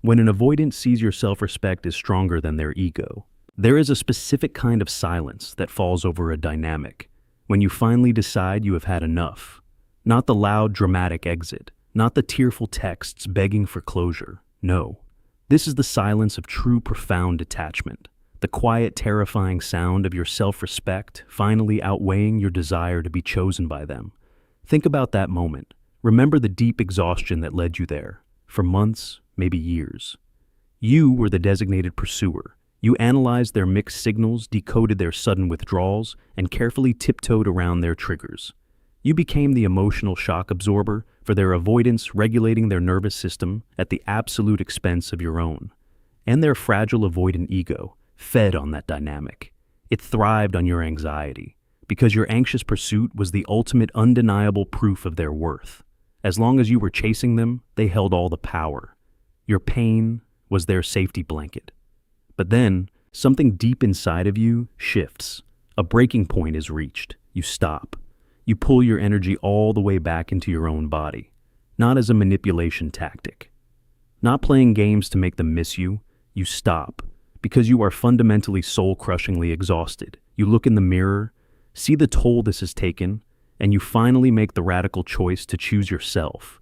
When an avoidant sees your self-respect is stronger than their ego, there is a specific kind of silence that falls over a dynamic when you finally decide you have had enough. Not the loud, dramatic exit, not the tearful texts begging for closure. No. This is the silence of true, profound detachment. The quiet, terrifying sound of your self-respect finally outweighing your desire to be chosen by them. Think about that moment. Remember the deep exhaustion that led you there, for months, maybe years. You were the designated pursuer. You analyzed their mixed signals, decoded their sudden withdrawals, and carefully tiptoed around their triggers. You became the emotional shock absorber for their avoidance, regulating their nervous system at the absolute expense of your own. And their fragile avoidant ego fed on that dynamic. It thrived on your anxiety, because your anxious pursuit was the ultimate undeniable proof of their worth. As long as you were chasing them, they held all the power. Your pain was their safety blanket. But then, something deep inside of you shifts. A breaking point is reached. You stop. You pull your energy all the way back into your own body, not as a manipulation tactic. Not playing games to make them miss you. You stop, because you are fundamentally soul-crushingly exhausted. You look in the mirror, see the toll this has taken, and you finally make the radical choice to choose yourself.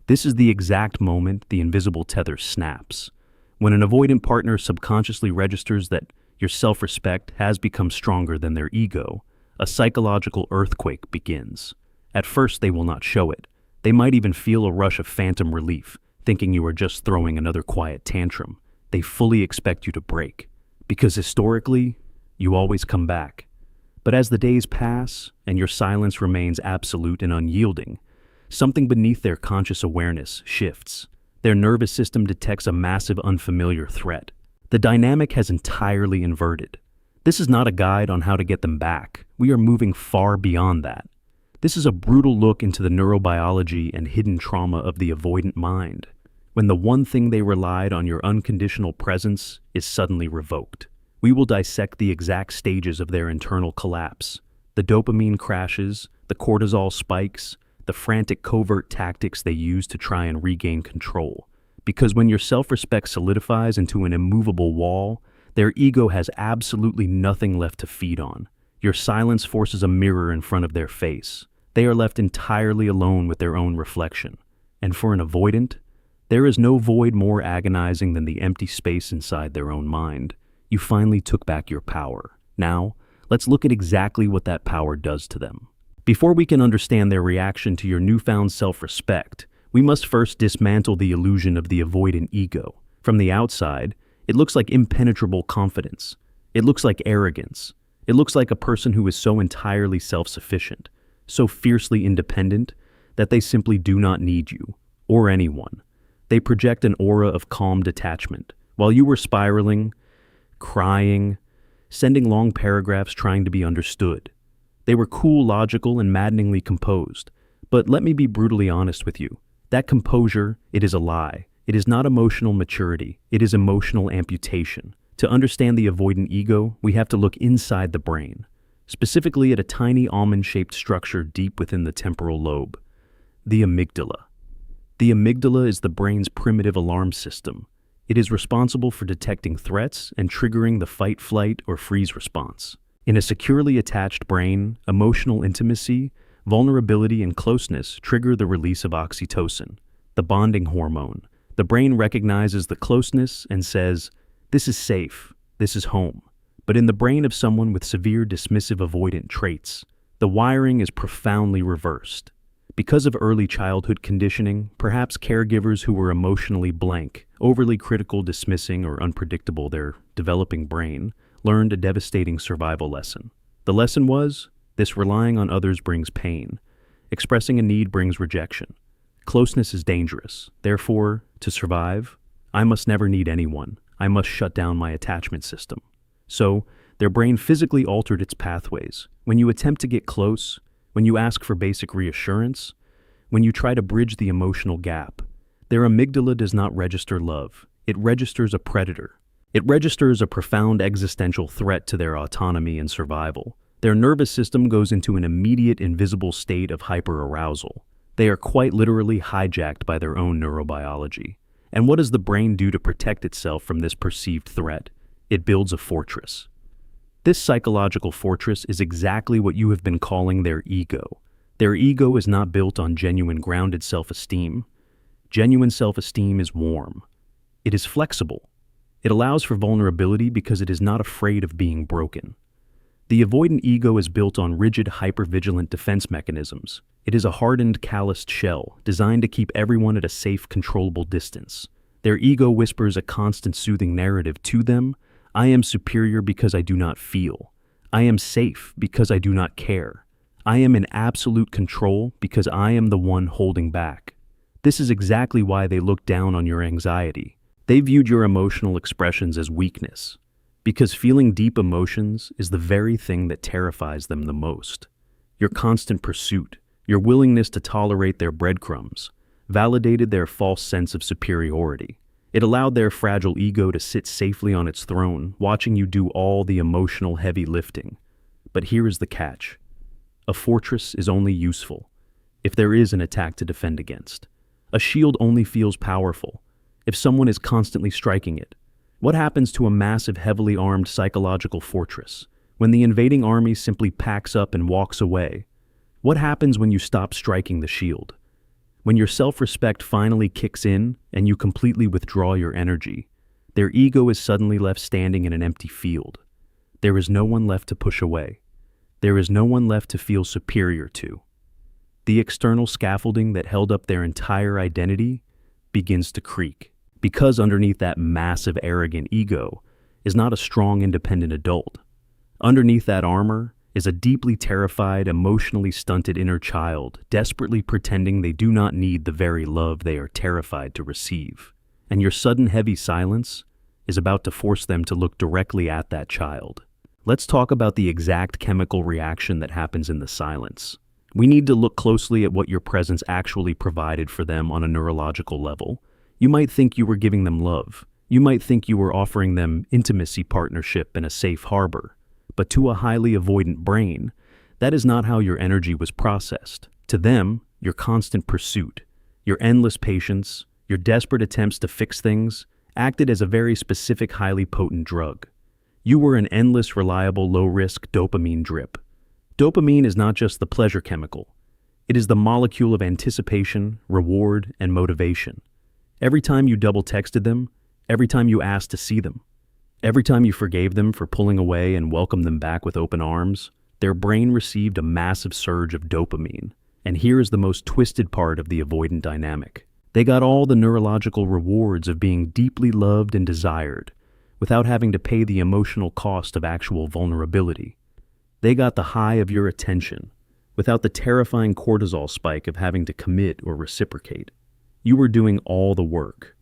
This is the exact moment the invisible tether snaps. When an avoidant partner subconsciously registers that your self-respect has become stronger than their ego, a psychological earthquake begins. At first, they will not show it. They might even feel a rush of phantom relief, thinking you are just throwing another quiet tantrum. They fully expect you to break, because historically, you always come back. But as the days pass and your silence remains absolute and unyielding, something beneath their conscious awareness shifts. Their nervous system detects a massive unfamiliar threat. The dynamic has entirely inverted. This is not a guide on how to get them back. We are moving far beyond that. This is a brutal look into the neurobiology and hidden trauma of the avoidant mind, when the one thing they relied on, your unconditional presence, is suddenly revoked. We will dissect the exact stages of their internal collapse, the dopamine crashes, the cortisol spikes, the frantic covert tactics they use to try and regain control. Because when your self-respect solidifies into an immovable wall, their ego has absolutely nothing left to feed on. Your silence forces a mirror in front of their face. They are left entirely alone with their own reflection. And for an avoidant, there is no void more agonizing than the empty space inside their own mind. You finally took back your power. Now, let's look at exactly what that power does to them. Before we can understand their reaction to your newfound self-respect, we must first dismantle the illusion of the avoidant ego. From the outside, it looks like impenetrable confidence. It looks like arrogance. It looks like a person who is so entirely self-sufficient, so fiercely independent, that they simply do not need you, or anyone. They project an aura of calm detachment. While you were spiraling, crying, sending long paragraphs trying to be understood. They were cool, logical, and maddeningly composed. But let me be brutally honest with you. That composure, it is a lie. It is not emotional maturity. It is emotional amputation. To understand the avoidant ego, we have to look inside the brain, specifically at a tiny almond-shaped structure deep within the temporal lobe, the amygdala. The amygdala is the brain's primitive alarm system. It is responsible for detecting threats and triggering the fight, flight, or freeze response. In a securely attached brain, emotional intimacy, vulnerability, and closeness trigger the release of oxytocin, the bonding hormone. The brain recognizes the closeness and says, "This is safe, this is home." But in the brain of someone with severe dismissive avoidant traits, the wiring is profoundly reversed. Because of early childhood conditioning, perhaps caregivers who were emotionally blank, overly critical, dismissing, or unpredictable, their developing brain learned a devastating survival lesson. The lesson was, this relying on others brings pain. Expressing a need brings rejection. Closeness is dangerous. Therefore, to survive, I must never need anyone. I must shut down my attachment system. So, their brain physically altered its pathways. When you attempt to get close, when you ask for basic reassurance, when you try to bridge the emotional gap, their amygdala does not register love. It registers a predator. It registers a profound existential threat to their autonomy and survival. Their nervous system goes into an immediate invisible state of hyperarousal. They are quite literally hijacked by their own neurobiology. And what does the brain do to protect itself from this perceived threat? It builds a fortress. This psychological fortress is exactly what you have been calling their ego. Their ego is not built on genuine grounded self-esteem. Genuine self-esteem is warm. It is flexible. It allows for vulnerability because it is not afraid of being broken. The avoidant ego is built on rigid, hypervigilant defense mechanisms. It is a hardened, calloused shell designed to keep everyone at a safe, controllable distance. Their ego whispers a constant soothing narrative to them. I am superior because I do not feel. I am safe because I do not care. I am in absolute control because I am the one holding back. This is exactly why they look down on your anxiety. They viewed your emotional expressions as weakness, because feeling deep emotions is the very thing that terrifies them the most. Your constant pursuit, your willingness to tolerate their breadcrumbs, validated their false sense of superiority. It allowed their fragile ego to sit safely on its throne, watching you do all the emotional heavy lifting. But here is the catch. A fortress is only useful if there is an attack to defend against. A shield only feels powerful if someone is constantly striking it. What happens to a massive, heavily armed psychological fortress when the invading army simply packs up and walks away? What happens when you stop striking the shield? When your self-respect finally kicks in and you completely withdraw your energy, their ego is suddenly left standing in an empty field. There is no one left to push away. There is no one left to feel superior to. The external scaffolding that held up their entire identity begins to creak, because underneath that massive, arrogant ego is not a strong, independent adult. Underneath that armor is a deeply terrified, emotionally stunted inner child, desperately pretending they do not need the very love they are terrified to receive. And your sudden heavy silence is about to force them to look directly at that child. Let's talk about the exact chemical reaction that happens in the silence. We need to look closely at what your presence actually provided for them on a neurological level. You might think you were giving them love. You might think you were offering them intimacy, partnership, and a safe harbor. But to a highly avoidant brain, that is not how your energy was processed. To them, your constant pursuit, your endless patience, your desperate attempts to fix things acted as a very specific, highly potent drug. You were an endless, reliable, low-risk dopamine drip. Dopamine is not just the pleasure chemical. It is the molecule of anticipation, reward, and motivation. Every time you double-texted them, every time you asked to see them, every time you forgave them for pulling away and welcomed them back with open arms, their brain received a massive surge of dopamine. And here is the most twisted part of the avoidant dynamic. They got all the neurological rewards of being deeply loved and desired, without having to pay the emotional cost of actual vulnerability. They got the high of your attention, without the terrifying cortisol spike of having to commit or reciprocate. You were doing all the work.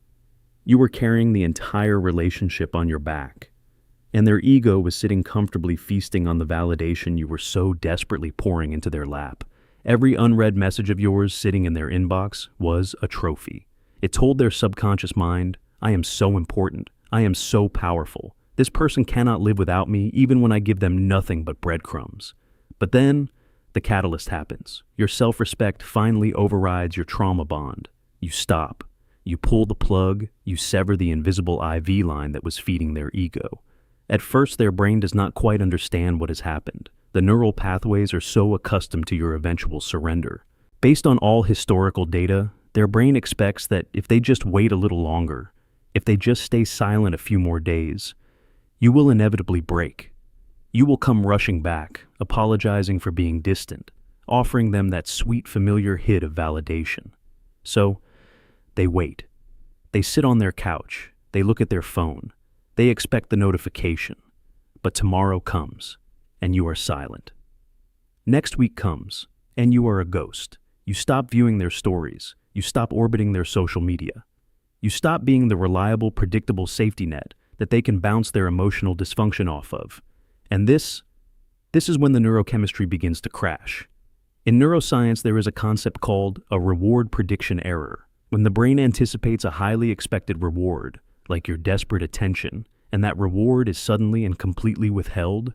You were carrying the entire relationship on your back, and their ego was sitting comfortably feasting on the validation you were so desperately pouring into their lap. Every unread message of yours sitting in their inbox was a trophy. It told their subconscious mind, I am so important, I am so powerful. This person cannot live without me even when I give them nothing but breadcrumbs. But then, the catalyst happens. Your self-respect finally overrides your trauma bond. You stop. You pull the plug. You sever the invisible IV line that was feeding their ego. At first, their brain does not quite understand what has happened. The neural pathways are so accustomed to your eventual surrender. Based on all historical data, their brain expects that if they just wait a little longer, if they just stay silent a few more days, you will inevitably break. You will come rushing back, apologizing for being distant, offering them that sweet, familiar hit of validation. So, they wait. They sit on their couch. They look at their phone. They expect the notification. But tomorrow comes, and you are silent. Next week comes, and you are a ghost. You stop viewing their stories. You stop orbiting their social media. You stop being the reliable, predictable safety net that they can bounce their emotional dysfunction off of. And this is when the neurochemistry begins to crash. In neuroscience, there is a concept called a reward prediction error. When the brain anticipates a highly expected reward, like your desperate attention, and that reward is suddenly and completely withheld,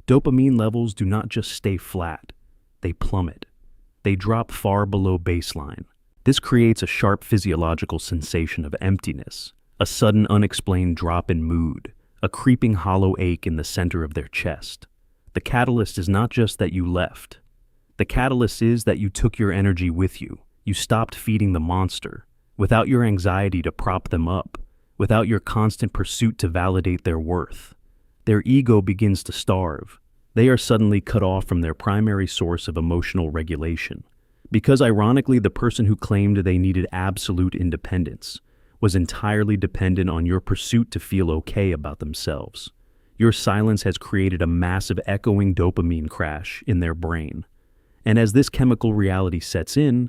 dopamine levels do not just stay flat, they plummet. They drop far below baseline. This creates a sharp physiological sensation of emptiness, a sudden unexplained drop in mood, a creeping hollow ache in the center of their chest. The catalyst is not just that you left. The catalyst is that you took your energy with you. You stopped feeding the monster, without your anxiety to prop them up, without your constant pursuit to validate their worth. Their ego begins to starve. They are suddenly cut off from their primary source of emotional regulation. Because ironically, the person who claimed they needed absolute independence was entirely dependent on your pursuit to feel okay about themselves. Your silence has created a massive echoing dopamine crash in their brain. And as this chemical reality sets in,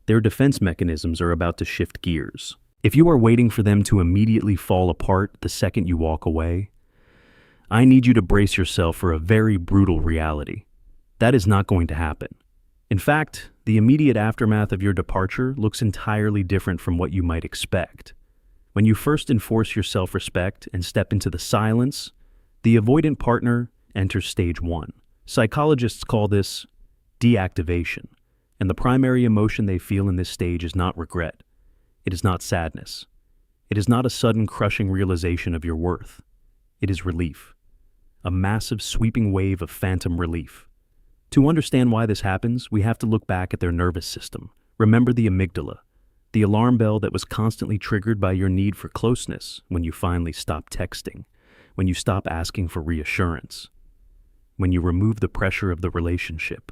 their defense mechanisms are about to shift gears. If you are waiting for them to immediately fall apart the second you walk away, I need you to brace yourself for a very brutal reality. That is not going to happen. In fact, the immediate aftermath of your departure looks entirely different from what you might expect. When you first enforce your self-respect and step into the silence, the avoidant partner enters stage 1. Psychologists call this deactivation, and the primary emotion they feel in this stage is not regret. It is not sadness. It is not a sudden crushing realization of your worth. It is relief. A massive sweeping wave of phantom relief. To understand why this happens, we have to look back at their nervous system. Remember the amygdala, the alarm bell that was constantly triggered by your need for closeness when you finally stop texting, when you stop asking for reassurance, when you remove the pressure of the relationship.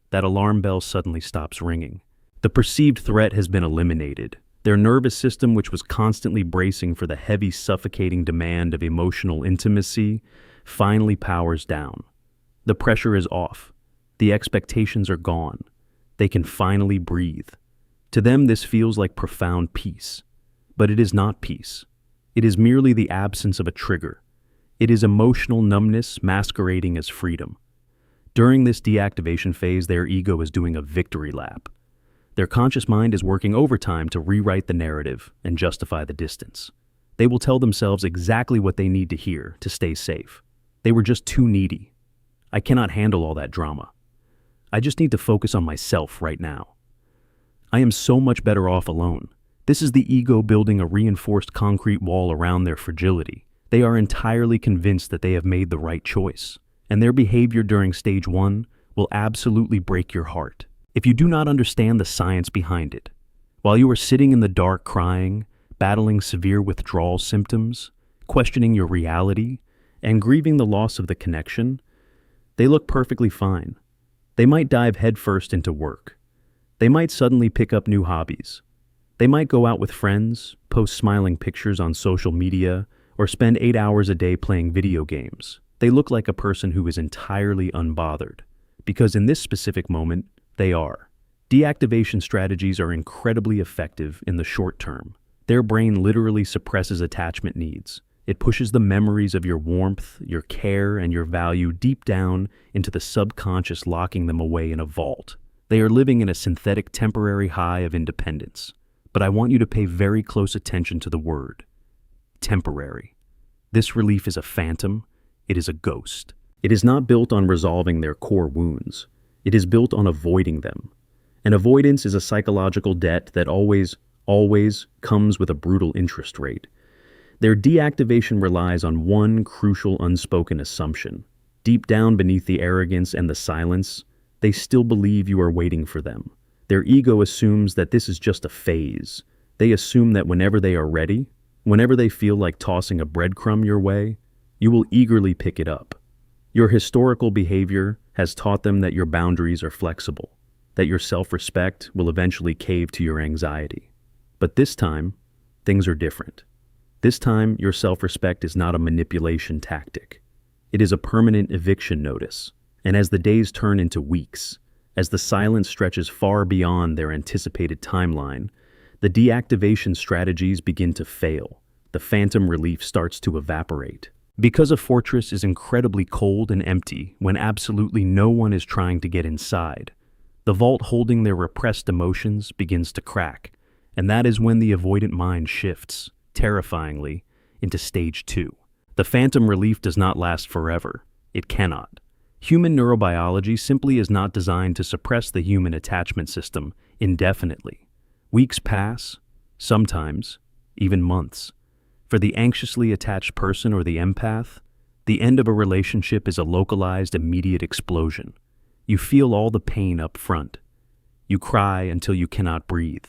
That alarm bell suddenly stops ringing. The perceived threat has been eliminated. Their nervous system, which was constantly bracing for the heavy, suffocating demand of emotional intimacy, finally powers down. The pressure is off. The expectations are gone. They can finally breathe. To them, this feels like profound peace. But it is not peace. It is merely the absence of a trigger. It is emotional numbness masquerading as freedom. During this deactivation phase, their ego is doing a victory lap. Their conscious mind is working overtime to rewrite the narrative and justify the distance. They will tell themselves exactly what they need to hear to stay safe. They were just too needy. I cannot handle all that drama. I just need to focus on myself right now. I am so much better off alone. This is the ego building a reinforced concrete wall around their fragility. They are entirely convinced that they have made the right choice, and their behavior during stage 1 will absolutely break your heart. If you do not understand the science behind it, while you are sitting in the dark crying, battling severe withdrawal symptoms, questioning your reality, and grieving the loss of the connection, they look perfectly fine. They might dive headfirst into work. They might suddenly pick up new hobbies. They might go out with friends, post smiling pictures on social media, or spend 8 hours a day playing video games. They look like a person who is entirely unbothered, because in this specific moment, they are. Deactivation strategies are incredibly effective in the short term. Their brain literally suppresses attachment needs. It pushes the memories of your warmth, your care, and your value deep down into the subconscious, locking them away in a vault. They are living in a synthetic temporary high of independence. But I want you to pay very close attention to the word temporary. This relief is a phantom. It is a ghost. It is not built on resolving their core wounds. It is built on avoiding them. And avoidance is a psychological debt that always comes with a brutal interest rate. Their deactivation relies on one crucial unspoken assumption. Deep down beneath the arrogance and the silence, they still believe you are waiting for them. Their ego assumes that this is just a phase. They assume that whenever they are ready, whenever they feel like tossing a breadcrumb your way, you will eagerly pick it up. Your historical behavior has taught them that your boundaries are flexible, that your self-respect will eventually cave to your anxiety. But this time, things are different. This time, your self-respect is not a manipulation tactic. It is a permanent eviction notice. And as the days turn into weeks, as the silence stretches far beyond their anticipated timeline, the deactivation strategies begin to fail. The phantom relief starts to evaporate. Because a fortress is incredibly cold and empty when absolutely no one is trying to get inside, the vault holding their repressed emotions begins to crack, and that is when the avoidant mind shifts, terrifyingly, into stage 2. The phantom relief does not last forever. It cannot. Human neurobiology simply is not designed to suppress the human attachment system indefinitely. Weeks pass, sometimes even months. For the anxiously attached person or the empath, the end of a relationship is a localized, immediate explosion. You feel all the pain up front. You cry until you cannot breathe.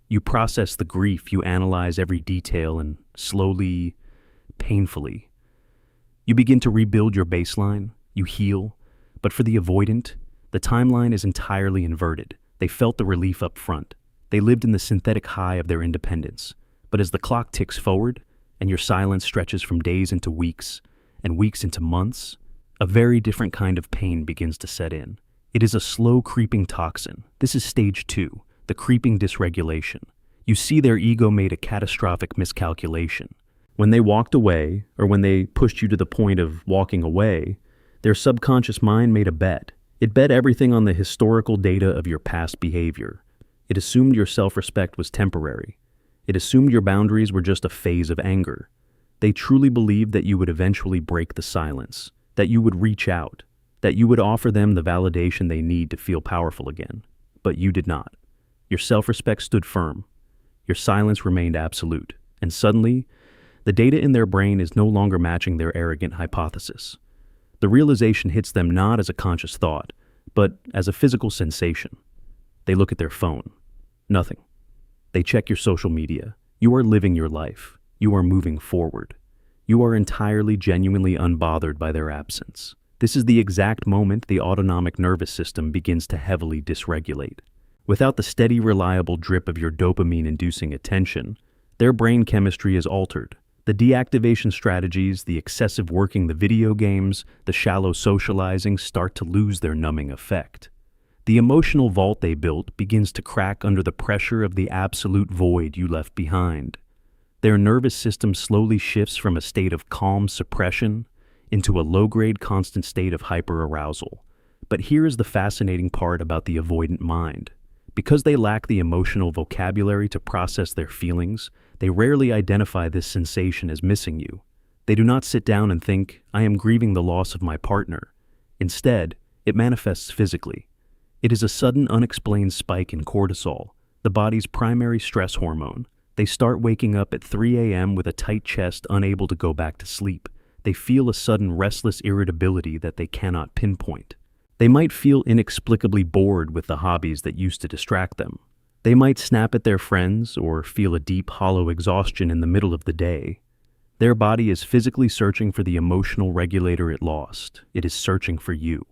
You process the grief, you analyze every detail, and slowly, painfully, you begin to rebuild your baseline, you heal. But for the avoidant, the timeline is entirely inverted. They felt the relief up front. They lived in the synthetic high of their independence. But as the clock ticks forward, and your silence stretches from days into weeks, and weeks into months, a very different kind of pain begins to set in. It is a slow creeping toxin. This is stage 2, the creeping dysregulation. You see their ego made a catastrophic miscalculation. When they walked away, or when they pushed you to the point of walking away, their subconscious mind made a bet. It bet everything on the historical data of your past behavior. It assumed your self-respect was temporary. It assumed your boundaries were just a phase of anger. They truly believed that you would eventually break the silence, that you would reach out, that you would offer them the validation they need to feel powerful again. But you did not. Your self-respect stood firm. Your silence remained absolute. And suddenly, the data in their brain is no longer matching their arrogant hypothesis. The realization hits them not as a conscious thought, but as a physical sensation. They look at their phone. Nothing. They check your social media. You are living your life. You are moving forward. You are entirely, genuinely unbothered by their absence. This is the exact moment the autonomic nervous system begins to heavily dysregulate. Without the steady, reliable drip of your dopamine-inducing attention, their brain chemistry is altered. The deactivation strategies, the excessive working, the video games, the shallow socializing start to lose their numbing effect. The emotional vault they built begins to crack under the pressure of the absolute void you left behind. Their nervous system slowly shifts from a state of calm suppression into a low-grade constant state of hyperarousal. But here is the fascinating part about the avoidant mind. Because they lack the emotional vocabulary to process their feelings, they rarely identify this sensation as missing you. They do not sit down and think, I am grieving the loss of my partner. Instead, it manifests physically. It is a sudden, unexplained spike in cortisol, the body's primary stress hormone. They start waking up at 3 a.m. with a tight chest, unable to go back to sleep. They feel a sudden restless irritability that they cannot pinpoint. They might feel inexplicably bored with the hobbies that used to distract them. They might snap at their friends or feel a deep, hollow exhaustion in the middle of the day. Their body is physically searching for the emotional regulator it lost. It is searching for you.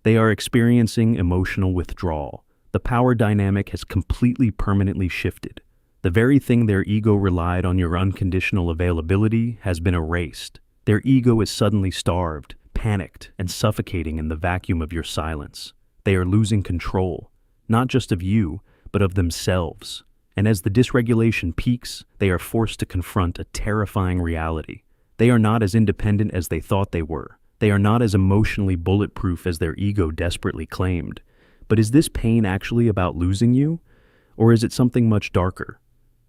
They are experiencing emotional withdrawal. The power dynamic has completely, permanently shifted. The very thing their ego relied on, your unconditional availability, has been erased. Their ego is suddenly starved, panicked, and suffocating in the vacuum of your silence. They are losing control, not just of you, but of themselves. And as the dysregulation peaks, they are forced to confront a terrifying reality. They are not as independent as they thought they were. They are not as emotionally bulletproof as their ego desperately claimed. But is this pain actually about losing you? Or is it something much darker?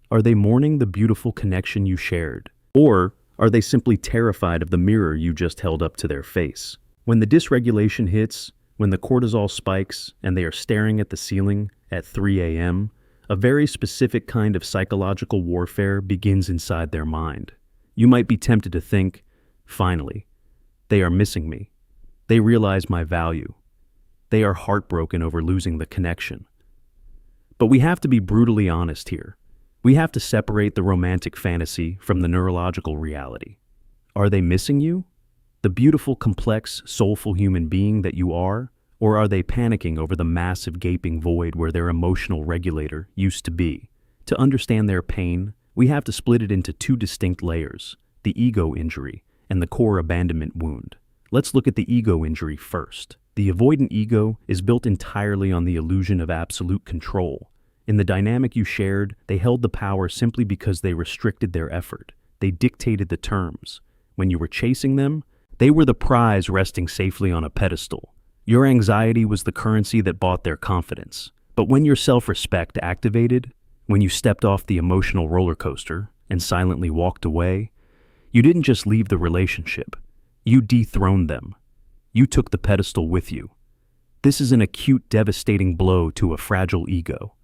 Are they mourning the beautiful connection you shared? Or are they simply terrified of the mirror you just held up to their face? When the dysregulation hits, when the cortisol spikes and they are staring at the ceiling at 3 a.m., a very specific kind of psychological warfare begins inside their mind. You might be tempted to think, finally, they are missing me. They realize my value. They are heartbroken over losing the connection. But we have to be brutally honest here. We have to separate the romantic fantasy from the neurological reality. Are they missing you? The beautiful, complex, soulful human being that you are? Or are they panicking over the massive gaping void where their emotional regulator used to be? To understand their pain, we have to split it into two distinct layers, the ego injury and the core abandonment wound. Let's look at the ego injury first. The avoidant ego is built entirely on the illusion of absolute control. In the dynamic you shared, they held the power simply because they restricted their effort. They dictated the terms. When you were chasing them, they were the prize resting safely on a pedestal. Your anxiety was the currency that bought their confidence. But when your self-respect activated, when you stepped off the emotional roller coaster and silently walked away, you didn't just leave the relationship. You dethroned them. You took the pedestal with you. This is an acute, devastating blow to a fragile ego.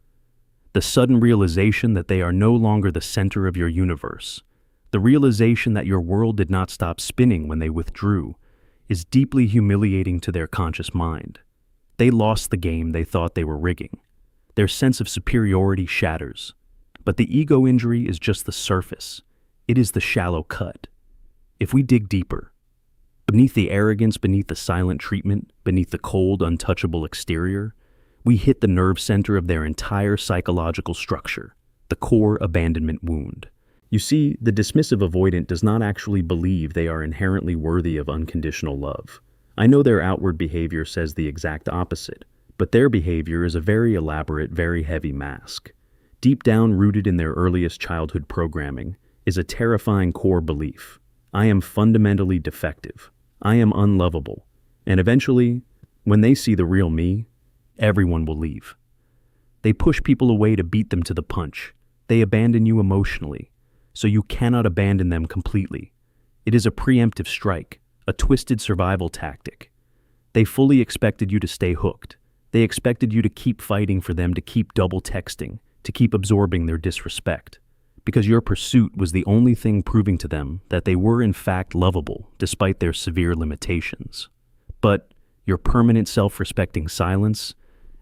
The sudden realization that they are no longer the center of your universe, the realization that your world did not stop spinning when they withdrew, is deeply humiliating to their conscious mind. They lost the game they thought they were rigging. Their sense of superiority shatters. But the ego injury is just the surface. It is the shallow cut. If we dig deeper, beneath the arrogance, beneath the silent treatment, beneath the cold, untouchable exterior, we hit the nerve center of their entire psychological structure, the core abandonment wound. You see, the dismissive avoidant does not actually believe they are inherently worthy of unconditional love. I know their outward behavior says the exact opposite, but their behavior is a very elaborate, very heavy mask. Deep down, rooted in their earliest childhood programming, is a terrifying core belief. I am fundamentally defective. I am unlovable. And eventually, when they see the real me, everyone will leave. They push people away to beat them to the punch. They abandon you emotionally, so you cannot abandon them completely. It is a preemptive strike, a twisted survival tactic. They fully expected you to stay hooked. They expected you to keep fighting for them, to keep double texting, to keep absorbing their disrespect, because your pursuit was the only thing proving to them that they were in fact lovable despite their severe limitations. But your permanent self-respecting silence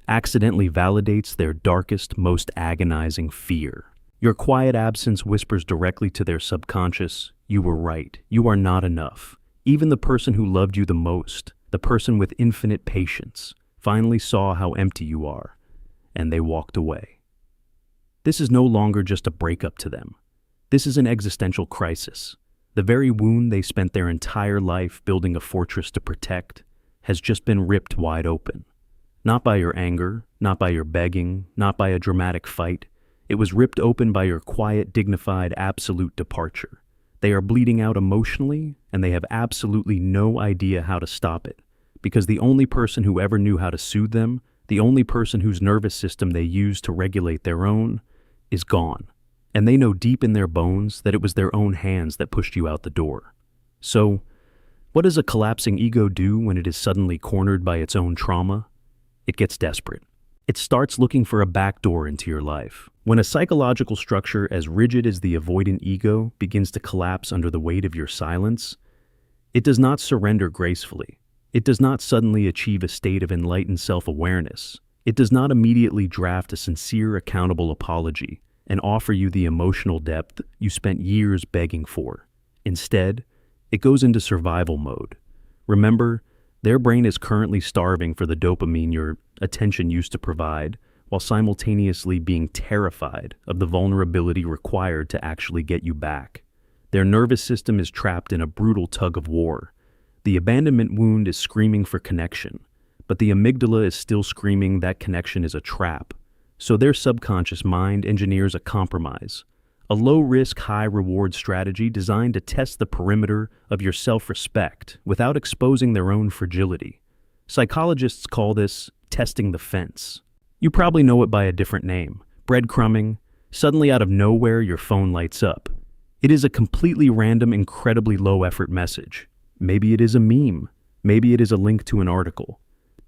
accidentally validates their darkest, most agonizing fear. Your quiet absence whispers directly to their subconscious, "You were right. You are not enough." Even the person who loved you the most, the person with infinite patience, finally saw how empty you are, and they walked away. This is no longer just a breakup to them. This is an existential crisis. The very wound they spent their entire life building a fortress to protect has just been ripped wide open. Not by your anger, not by your begging, not by a dramatic fight. It was ripped open by your quiet, dignified, absolute departure. They are bleeding out emotionally, and they have absolutely no idea how to stop it, because the only person who ever knew how to soothe them, the only person whose nervous system they used to regulate their own, is gone. And they know deep in their bones that it was their own hands that pushed you out the door. So, what does a collapsing ego do when it is suddenly cornered by its own trauma? It gets desperate. It starts looking for a backdoor into your life. When a psychological structure as rigid as the avoidant ego begins to collapse under the weight of your silence, it does not surrender gracefully. It does not suddenly achieve a state of enlightened self-awareness. It does not immediately draft a sincere, accountable apology and offer you the emotional depth you spent years begging for. Instead, it goes into survival mode. Remember, their brain is currently starving for the dopamine your attention used to provide, while simultaneously being terrified of the vulnerability required to actually get you back. Their nervous system is trapped in a brutal tug of war. The abandonment wound is screaming for connection, but the amygdala is still screaming that connection is a trap. So their subconscious mind engineers a compromise, a low-risk, high-reward strategy designed to test the perimeter of your self-respect without exposing their own fragility. Psychologists call this testing the fence. You probably know it by a different name, breadcrumbing. Suddenly out of nowhere, your phone lights up. It is a completely random, incredibly low-effort message. Maybe it is a meme. Maybe it is a link to an article.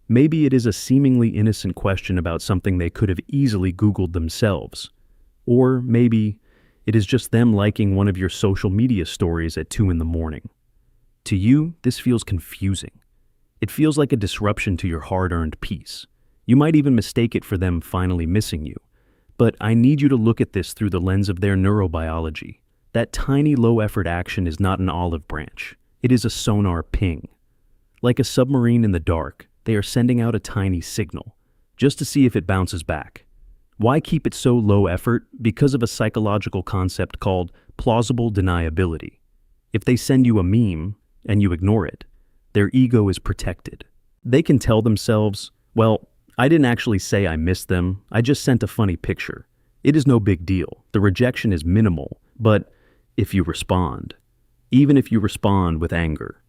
Maybe it is a seemingly innocent question about something they could have easily Googled themselves. Or maybe it is just them liking one of your social media stories at 2 a.m. To you, this feels confusing. It feels like a disruption to your hard-earned peace. You might even mistake it for them finally missing you. But I need you to look at this through the lens of their neurobiology. That tiny low-effort action is not an olive branch. It is a sonar ping. Like a submarine in the dark, they are sending out a tiny signal, just to see if it bounces back. Why keep it so low effort? Because of a psychological concept called plausible deniability. If they send you a meme and you ignore it, their ego is protected. They can tell themselves, well, I didn't actually say I missed them, I just sent a funny picture. It is no big deal. The rejection is minimal, but if you respond, even if you respond with anger,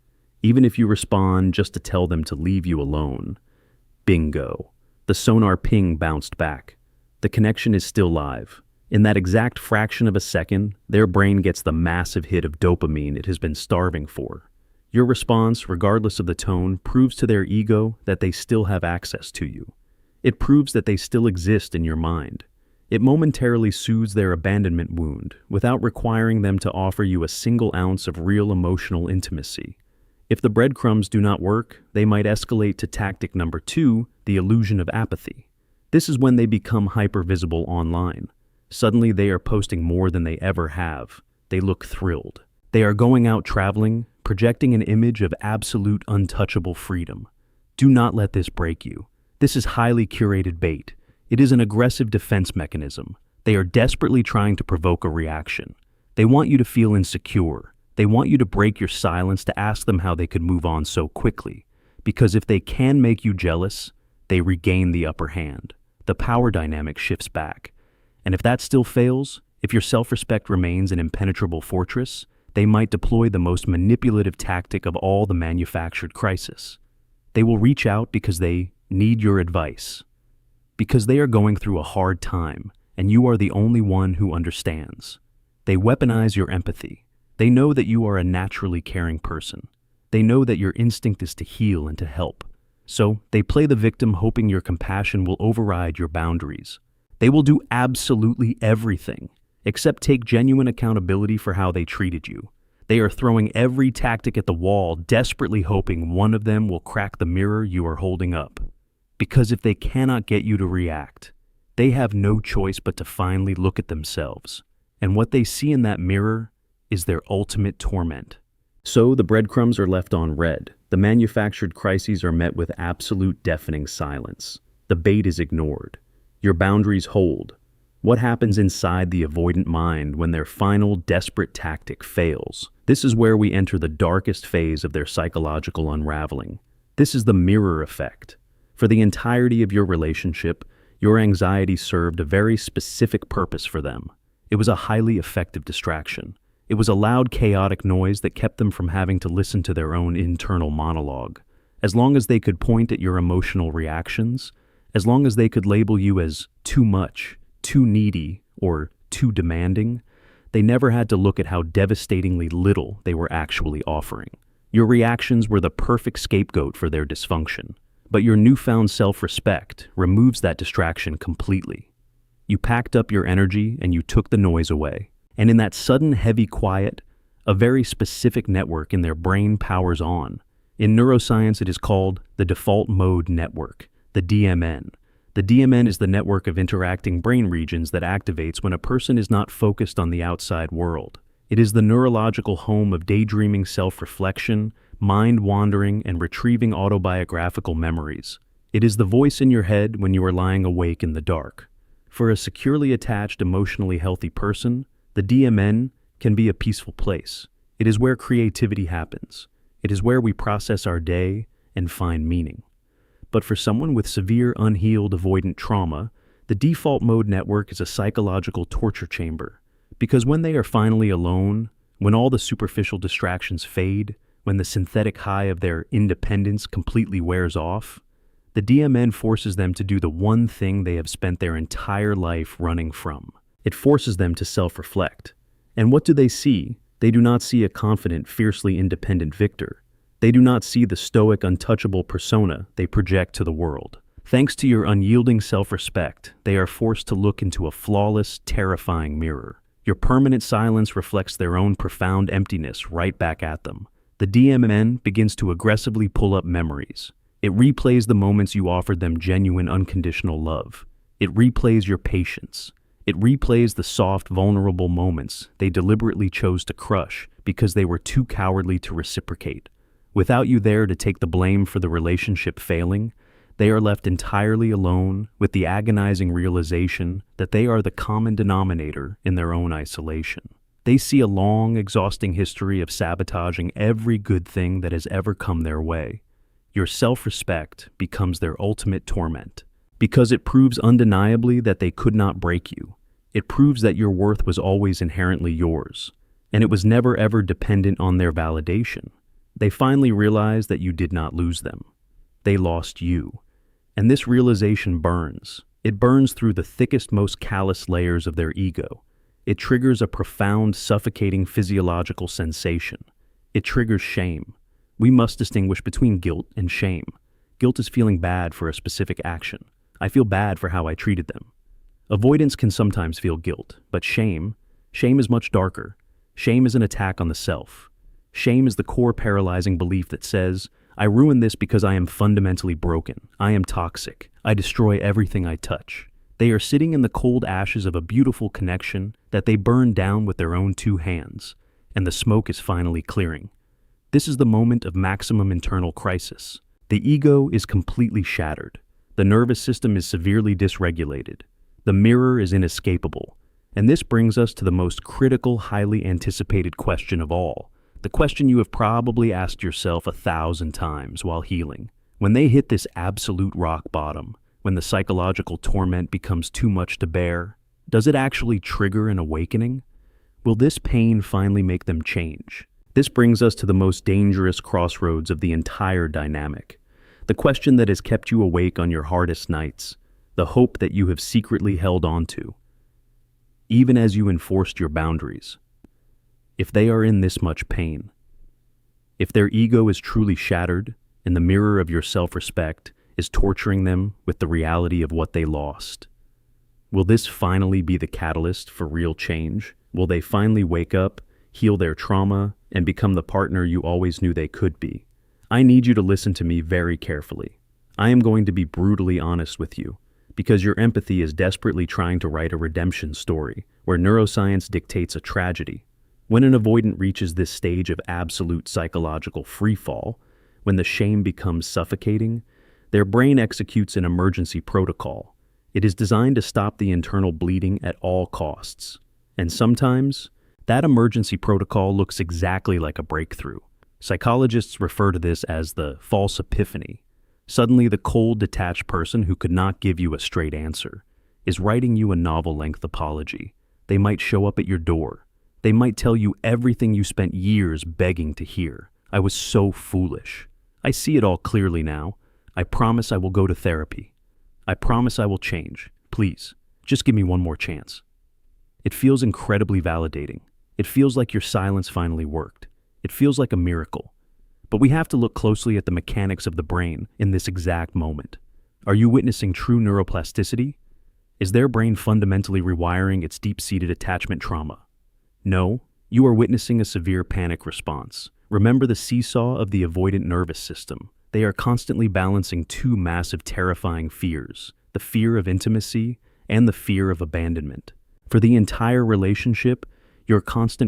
even if you respond just to tell them to leave you alone, bingo, the sonar ping bounced back. The connection is still live. In that exact fraction of a second, their brain gets the massive hit of dopamine it has been starving for. Your response, regardless of the tone, proves to their ego that they still have access to you. It proves that they still exist in your mind. It momentarily soothes their abandonment wound without requiring them to offer you a single ounce of real emotional intimacy. If the breadcrumbs do not work, they might escalate to tactic number 2, the illusion of apathy. This is when they become hyper-visible online. Suddenly they are posting more than they ever have. They look thrilled. They are going out traveling, projecting an image of absolute untouchable freedom. Do not let this break you. This is highly curated bait. It is an aggressive defense mechanism. They are desperately trying to provoke a reaction. They want you to feel insecure. They want you to break your silence to ask them how they could move on so quickly. Because if they can make you jealous, they regain the upper hand. The power dynamic shifts back. And if that still fails, if your self-respect remains an impenetrable fortress, they might deploy the most manipulative tactic of all the manufactured crisis. They will reach out because they need your advice. Because they are going through a hard time, and you are the only one who understands. They weaponize your empathy. They know that you are a naturally caring person. They know that your instinct is to heal and to help. So, they play the victim hoping your compassion will override your boundaries. They will do absolutely everything, except take genuine accountability for how they treated you. They are throwing every tactic at the wall, desperately hoping one of them will crack the mirror you are holding up. Because if they cannot get you to react, they have no choice but to finally look at themselves. And what they see in that mirror is their ultimate torment. So the breadcrumbs are left on red. The manufactured crises are met with absolute deafening silence. The bait is ignored. Your boundaries hold. What happens inside the avoidant mind when their final desperate tactic fails? This is where we enter the darkest phase of their psychological unraveling. This is the mirror effect. For the entirety of your relationship, your anxiety served a very specific purpose for them. It was a highly effective distraction. It was a loud, chaotic noise that kept them from having to listen to their own internal monologue. As long as they could point at your emotional reactions, as long as they could label you as too much, too needy, or too demanding, they never had to look at how devastatingly little they were actually offering. Your reactions were the perfect scapegoat for their dysfunction, but your newfound self-respect removes that distraction completely. You packed up your energy and you took the noise away. And in that sudden heavy quiet, a very specific network in their brain powers on. In neuroscience, it is called the default mode network, the DMN. The DMN is the network of interacting brain regions that activates when a person is not focused on the outside world. It is the neurological home of daydreaming self-reflection, mind-wandering, and retrieving autobiographical memories. It is the voice in your head when you are lying awake in the dark. For a securely attached, emotionally healthy person, the DMN can be a peaceful place. It is where creativity happens. It is where we process our day and find meaning. But for someone with severe unhealed avoidant trauma, the default mode network is a psychological torture chamber. Because when they are finally alone, when all the superficial distractions fade, when the synthetic high of their independence completely wears off, the DMN forces them to do the one thing they have spent their entire life running from. It forces them to self-reflect. And what do they see? They do not see a confident, fiercely independent victor. They do not see the stoic, untouchable persona they project to the world. Thanks to your unyielding self-respect, they are forced to look into a flawless, terrifying mirror. Your permanent silence reflects their own profound emptiness right back at them. The DMN begins to aggressively pull up memories. It replays the moments you offered them genuine, unconditional love. It replays your patience. It replays the soft, vulnerable moments they deliberately chose to crush because they were too cowardly to reciprocate. Without you there to take the blame for the relationship failing, they are left entirely alone with the agonizing realization that they are the common denominator in their own isolation. They see a long, exhausting history of sabotaging every good thing that has ever come their way. Your self-respect becomes their ultimate torment. Because it proves undeniably that they could not break you. It proves that your worth was always inherently yours, and it was never ever dependent on their validation. They finally realize that you did not lose them. They lost you. And this realization burns. It burns through the thickest, most callous layers of their ego. It triggers a profound, suffocating physiological sensation. It triggers shame. We must distinguish between guilt and shame. Guilt is feeling bad for a specific action. I feel bad for how I treated them. Avoidance can sometimes feel guilt, but shame is much darker. Shame is an attack on the self. Shame is the core paralyzing belief that says, I ruin this because I am fundamentally broken. I am toxic. I destroy everything I touch. They are sitting in the cold ashes of a beautiful connection that they burn down with their own two hands, and the smoke is finally clearing. This is the moment of maximum internal crisis. The ego is completely shattered. The nervous system is severely dysregulated. The mirror is inescapable. And this brings us to the most critical, highly anticipated question of all. The question you have probably asked yourself 1,000 times while healing. When they hit this absolute rock bottom, when the psychological torment becomes too much to bear, does it actually trigger an awakening? Will this pain finally make them change? This brings us to the most dangerous crossroads of the entire dynamic. The question that has kept you awake on your hardest nights. The hope that you have secretly held on to, even as you enforced your boundaries. If they are in this much pain, if their ego is truly shattered and the mirror of your self-respect is torturing them with the reality of what they lost, will this finally be the catalyst for real change? Will they finally wake up, heal their trauma, and become the partner you always knew they could be? I need you to listen to me very carefully. I am going to be brutally honest with you, because your empathy is desperately trying to write a redemption story where neuroscience dictates a tragedy. When an avoidant reaches this stage of absolute psychological freefall, when the shame becomes suffocating, their brain executes an emergency protocol. It is designed to stop the internal bleeding at all costs. And sometimes, that emergency protocol looks exactly like a breakthrough. Psychologists refer to this as the false epiphany. Suddenly, the cold, detached person who could not give you a straight answer is writing you a novel-length apology. They might show up at your door. They might tell you everything you spent years begging to hear. I was so foolish. I see it all clearly now. I promise I will go to therapy. I promise I will change. Please, just give me one more chance. It feels incredibly validating. It feels like your silence finally worked. It feels like a miracle. But we have to look closely at the mechanics of the brain in this exact moment. Are you witnessing true neuroplasticity? Is their brain fundamentally rewiring its deep-seated attachment trauma? No, you are witnessing a severe panic response. Remember the seesaw of the avoidant nervous system. They are constantly balancing two massive, terrifying fears, the fear of intimacy and the fear of abandonment. For the entire relationship, your constant